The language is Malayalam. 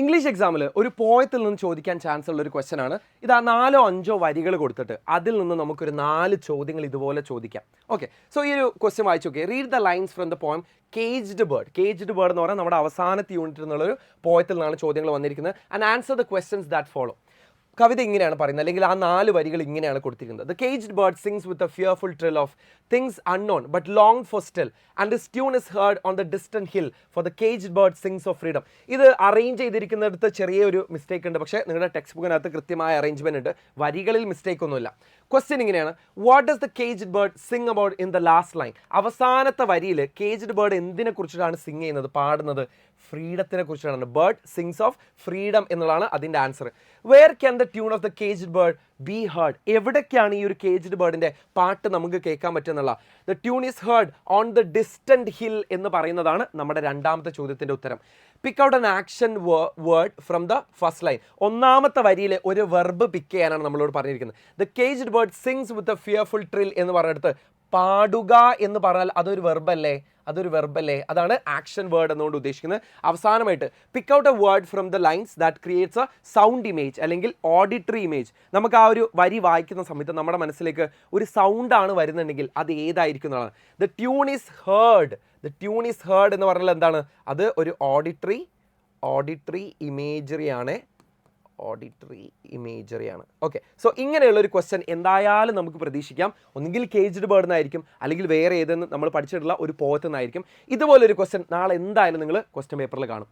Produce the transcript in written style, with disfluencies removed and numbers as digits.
ഇംഗ്ലീഷ് എക്സാമിൽ ഒരു പോയത്തിൽ നിന്ന് ചോദിക്കാൻ ചാൻസ് ഉള്ള ഒരു ക്വസ്റ്റൻ ആണ്. ഇതാ 4-5 വരികൾ കൊടുത്തിട്ട് അതിൽ നിന്ന് നമുക്കൊരു 4 ചോദ്യങ്ങൾ ഇതുപോലെ ചോദിക്കാം. ഓക്കെ, സോ ഈ ഒരു ക്വസ്റ്റ്യൻ വായിച്ചു നോക്കിയേ. Read the lines from the poem caged bird. Caged bird എന്ന് പറഞ്ഞാൽ നമ്മുടെ അവസാനത്തെ യൂണിറ്റിൽ നിന്നുള്ളൊരു പോയത്തിൽ നിന്നാണ് ചോദ്യങ്ങൾ വന്നിരിക്കുന്നത്. And answer the questions that follow. കവിത ഇങ്ങനെയാണ് പറയുന്നത്, അല്ലെങ്കിൽ ആ 4 വരികൾ ഇങ്ങനെയാണ് കൊടുത്തിരിക്കുന്നത്. The caged bird sings with a fearful trill of things unknown but long for still and this tune is heard on the distant hill for the caged bird sings of freedom. ഇത് അറേഞ്ച് ചെയ്തിരിക്കുന്നിടത്ത് ചെറിയൊരു മിസ്റ്റേക്ക് ഉണ്ട്, പക്ഷേ നിങ്ങളുടെ ടെക്സ്റ്റ് ബുക്കിനകത്ത് കൃത്യമായ അറേഞ്ച്മെന്റ് ഉണ്ട്, വരികളിൽ മിസ്റ്റേക്ക് ഒന്നുമില്ല. ക്വസ്റ്റ്യൻ ഇങ്ങനെയാണ്, what does the caged bird Singh about in the last line. അവസാനത്തെ വരിയിൽ കേജ്ഡ് ബേർഡ് എന്തിനെ കുറിച്ചിട്ടാണ് സിംഗ് ചെയ്യുന്നത്, പാടുന്നത്? ഫ്രീഡത്തിനെ കുറിച്ചാണ്. ബേർഡ് സിങ്സ് ഓഫ് ഫ്രീഡം എന്നുള്ളതാണ് അതിൻ്റെ answer. Where can the tune of the caged bird be heard. എവിടേക്കാണ് ഈ ഒരു കേജ്ഡ് ബേർഡിൻ്റെ പാട്ട് നമുക്ക് കേൾക്കാൻ പറ്റുന്നുള്ള? The tune is heard on the distant hill എന്ന് പറയുന്നതാണ് നമ്മുടെ രണ്ടാമത്തെ ചോദ്യത്തിൻ്റെ ഉത്തരം. Pick out an action word from the first line. ഒന്നാമത്തെ വരിയിൽ ഒരു വെർബ് പിക്ക് ചെയ്യാനാണ് നമ്മളോട് പറഞ്ഞിരിക്കുന്നത്. The caged bird sings with a fearful trill എന്ന് പറഞ്ഞെടുത്ത് പാടുക എന്ന് പറഞ്ഞാൽ അതൊരു വെർബല്ലേ? അതൊരു വെർബല്ലേ? അതാണ് ആക്ഷൻ വേർഡ് എന്നുകൊണ്ട് ഉദ്ദേശിക്കുന്നത്. അവസാനമായിട്ട് pick out A word from the lines that creates A sound image അല്ലെങ്കിൽ ഓഡിറ്ററി ഇമേജ്. നമുക്ക് ആ ഒരു വരി വായിക്കുന്ന സമയത്ത് നമ്മുടെ മനസ്സിലേക്ക് ഒരു സൗണ്ടാണ് വരുന്നുണ്ടെങ്കിൽ അത് ഏതായിരിക്കും എന്നുള്ളതാണ്. The tune is heard. The tune is heard എന്ന് പറഞ്ഞാൽ എന്താണ്? അത് ഒരു ഓഡിറ്ററി ഇമേജറിയാണ്. ഓക്കെ, സോ ഇങ്ങനെയുള്ള ഒരു ക്വസ്റ്റ്യൻ എന്തായാലും നമുക്ക് പ്രതീക്ഷിക്കാം. ഒന്നുകിൽ കേജ്ഡ് ബേർഡ് എന്നായിരിക്കും, അല്ലെങ്കിൽ വേറെ ഏതെന്ന് നമ്മൾ പഠിച്ചിട്ടുള്ള ഒരു പോയത്ത് നിന്നായിരിക്കും. ഇതുപോലൊരു ക്വസ്റ്റ്യൻ നാളെ എന്തായാലും നിങ്ങൾ ക്വസ്റ്റ്യൻ പേപ്പറിൽ കാണും.